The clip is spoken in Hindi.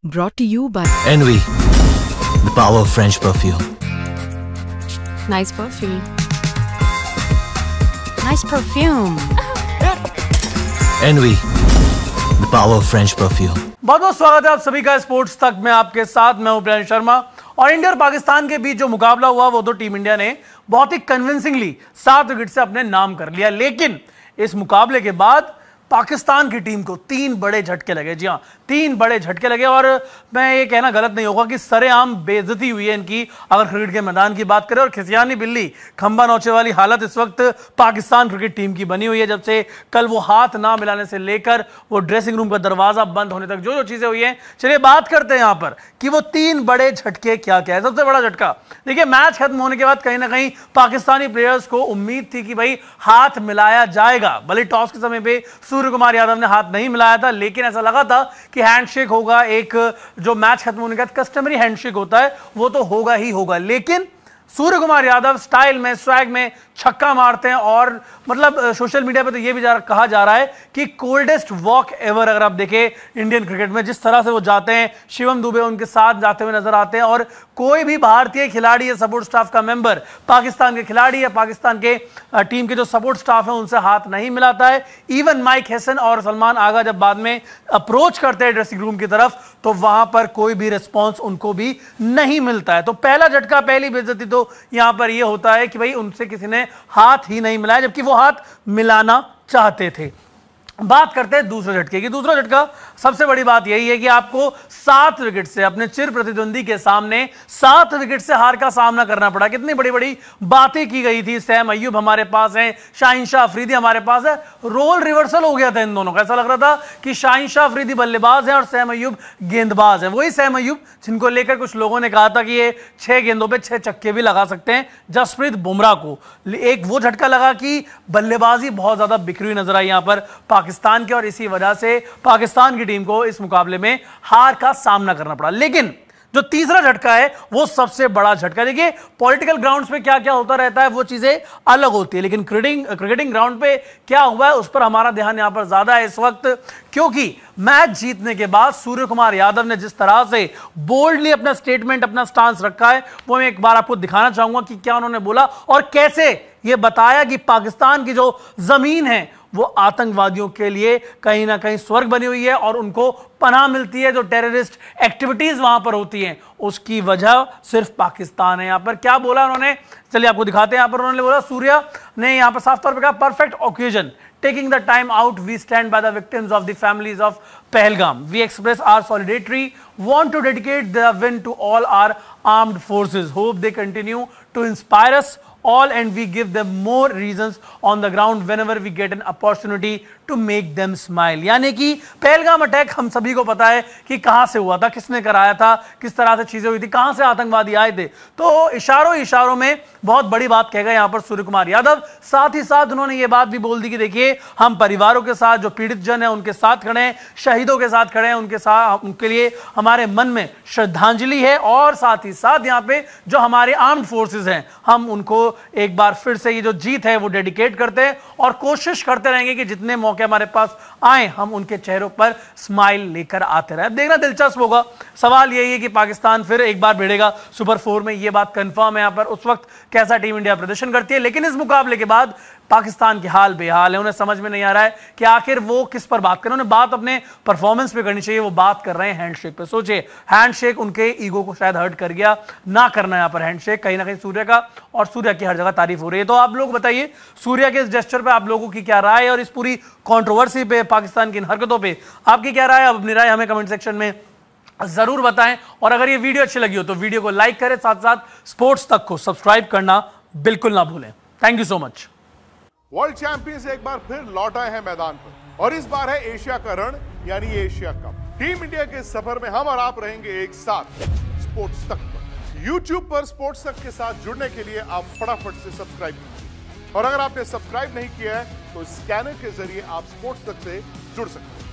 Brought to you by Envy, the power of French perfume. Nice perfume. Nice perfume. Envy, the power of French perfume. बहुत बहुत स्वागत है आप सभी का स्पोर्ट्स तक में। आपके साथ मैं हूं प्रियांश शर्मा। और इंडिया और पाकिस्तान के बीच जो मुकाबला हुआ वो तो टीम इंडिया ने बहुत ही कन्विंसिंगली 7 विकेट से अपने नाम कर लिया, लेकिन इस मुकाबले के बाद पाकिस्तान की टीम को 3 बड़े झटके लगे। जी हां, 3 बड़े झटके लगे। और मैं ये कहना गलत नहीं होगा कि सरेआम बेइज्जती हुई है इनकी, अगर क्रिकेट के मैदान की बात करें। और खिसियानी बिल्ली खंबा नोचे वाली हालत इस वक्त पाकिस्तान क्रिकेट टीम की बनी हुई है। जब से कल वो हाथ ना मिलाने से लेकर वो ड्रेसिंग रूम का दरवाजा बंद होने तक जो चीजें हुई हैं, चलिए बात करते हैं यहां पर कि वो 3 बड़े झटके क्या क्या है। सबसे बड़ा झटका देखिए, मैच खत्म होने के बाद कहीं ना कहीं पाकिस्तानी प्लेयर्स को उम्मीद थी कि भाई हाथ मिलाया जाएगा। भले टॉस के समय पे सूर्य कुमार यादव ने हाथ नहीं मिलाया था, लेकिन ऐसा लगा था कि हैंडशेक होगा। एक जो मैच खत्म होने के बाद कस्टमरी हैंडशेक होता है वो तो होगा ही होगा। लेकिन सूर्य कुमार यादव स्टाइल में, स्वैग में छक्का मारते हैं। और मतलब सोशल मीडिया पे तो ये भी कहा जा रहा है कि कोल्डेस्ट वॉक एवर। अगर आप देखें इंडियन क्रिकेट में जिस तरह से वो जाते हैं, शिवम दुबे उनके साथ जाते हुए नजर आते हैं। और कोई भी भारतीय खिलाड़ी या सपोर्ट स्टाफ का मेंबर पाकिस्तान के खिलाड़ी या पाकिस्तान के टीम के जो सपोर्ट स्टाफ है उनसे हाथ नहीं मिलाता है। इवन माइक हैसन और सलमान आगा जब बाद में अप्रोच करते हैं ड्रेसिंग रूम की तरफ, तो वहां पर कोई भी रिस्पॉन्स उनको भी नहीं मिलता है। तो पहला झटका, पहली बेइज्जती तो यहां पर यह होता है कि भाई उनसे किसी ने हाथ ही नहीं मिलाया, जबकि वो हाथ मिलाना चाहते थे। बात करते हैं दूसरे झटके की। दूसरा झटका, सबसे बड़ी बात यही है कि आपको 7 विकेट से अपने चिर प्रतिद्वंदी के सामने 7 विकेट से हार का सामना करना पड़ा। कितनी बड़ी बड़ी बातें की गई थी। सैम अय्यूब हमारे पास है, शाहीन शाह अफरीदी हमारे पास है। रोल रिवर्सल हो गया था इन दोनों का। ऐसा लग रहा था कि शाहीन शाह अफरीदी बल्लेबाज है और सैम अय्यूब गेंदबाज है। वही सैम अय्यूब जिनको लेकर कुछ लोगों ने कहा था कि ये 6 गेंदों पे 6 छक्के भी लगा सकते हैं जसप्रीत बुमराह को। एक वो झटका लगा कि बल्लेबाजी बहुत ज्यादा बिखरी हुई नजर आई यहां पर पाकिस्तान के, और इसी वजह से पाकिस्तान की टीम को इस मुकाबले में हार का सामना करना पड़ा। लेकिन जो तीसरा झटका है वो सबसे बड़ा झटका। देखिए, पॉलिटिकल ग्राउंड्स पे क्या क्या होता रहता है वो चीजें अलग होती है, लेकिन क्रिकेटिंग ग्राउंड पे क्या हुआ है उस पर हमारा ध्यान यहां पर ज्यादा है इस वक्त। क्योंकि मैच जीतने के बाद सूर्य कुमार यादव ने जिस तरह से बोल्डली अपना स्टेटमेंट, अपना स्टांस रखा है, वो मैं एक बार आपको दिखाना चाहूंगा कि क्या उन्होंने बोला और कैसे ये बताया कि पाकिस्तान की जो जमीन है वो आतंकवादियों के लिए कहीं ना कहीं स्वर्ग बनी हुई है और उनको पनाह मिलती है। जो टेररिस्ट एक्टिविटीज वहां पर होती हैं उसकी वजह सिर्फ पाकिस्तान है। यहां पर क्या बोला उन्होंने, चलिए आपको दिखाते हैं। यहां पर उन्होंने बोला, सूर्या ने यहां पर साफ तौर पर कहा, perfect occasion, taking the time out, we stand by the victims of the families of Pahalgam. We express our solidarity, want to dedicate the win to all our armed forces. Hope they continue to inspire us all and we give them more reasons on the ground whenever we get an opportunity to make them smile. यानी कि पहलगाम अटैक हम सभी को पता है कि कहां से हुआ था, किसने कराया था, किस तरह से चीजें हुई थी, कहां से आतंकवादी आए थे। तो इशारों में बहुत बड़ी बात कह गए यहां पर सूर्य कुमार यादव। साथ ही साथ उन्होंने ये बात भी बोल दी कि देखिए, हम परिवारों के साथ, जो पीड़ित जन है उनके साथ खड़े हैं, शहीदों के साथ खड़े हैं, उनके साथ, उनके लिए हमारे मन में श्रद्धांजलि है। और साथ ही साथ यहाँ पे जो हमारे आर्म्ड फोर्सेस हैं, हम उनको एक बार फिर से ये जो जीत है वो डेडिकेट करते हैं और कोशिश करते रहेंगे कि जितने मौके हमारे पास आए हम उनके चेहरों पर स्माइल लेकर आते रहे। देखना दिलचस्प होगा। सवाल यही है कि पाकिस्तान फिर एक बार भिड़ेगा सुपर 4 में, ये बात कंफर्म है। यहां पर उस वक्त कैसा टीम इंडिया प्रदर्शन करती है, लेकिन इस मुकाबले के बाद पाकिस्तान के हाल बेहाल है। उन्हें समझ में नहीं आ रहा है कि आखिर वो किस पर बात करें। उन्हें बात अपने परफॉर्मेंस पे करनी चाहिए, वो बात कर रहे हैं हैंडशेक पे। सोचिए, हैंडशेक उनके ईगो को शायद हर्ट कर गया, ना करना यहां पर हैंडशेक कहीं ना कहीं सूर्य का, और सूर्य की हर जगह तारीफ हो रही है। तो आप लोग बताइए, सूर्य के इस जेस्चर पे आप लोगों की क्या राय है और इस पूरी कंट्रोवर्सी पे, पाकिस्तान की इन हरकतों पे आपकी क्या राय है? अपनी राय हमें कमेंट सेक्शन में जरूर बताएं। और अगर ये वीडियो अच्छी लगी हो तो वीडियो को लाइक करें, साथ साथ स्पोर्ट्स तक को सब्सक्राइब करना बिल्कुल ना भूलें। Thank you so much. World champions एक बार फिर लौट आए हैं मैदान पर, और इस बार है एशिया का रण यानी एशिया कप। टीम इंडिया के सफर में हम और आप रहेंगे एक साथ स्पोर्ट्स तक पर। YouTube पर स्पोर्ट्स तक के साथ जुड़ने के लिए आप फटाफट से सब्सक्राइब कीजिए, और अगर आपने सब्सक्राइब नहीं किया है तो स्कैनर के जरिए आप स्पोर्ट्स तक से जुड़ सकते हैं।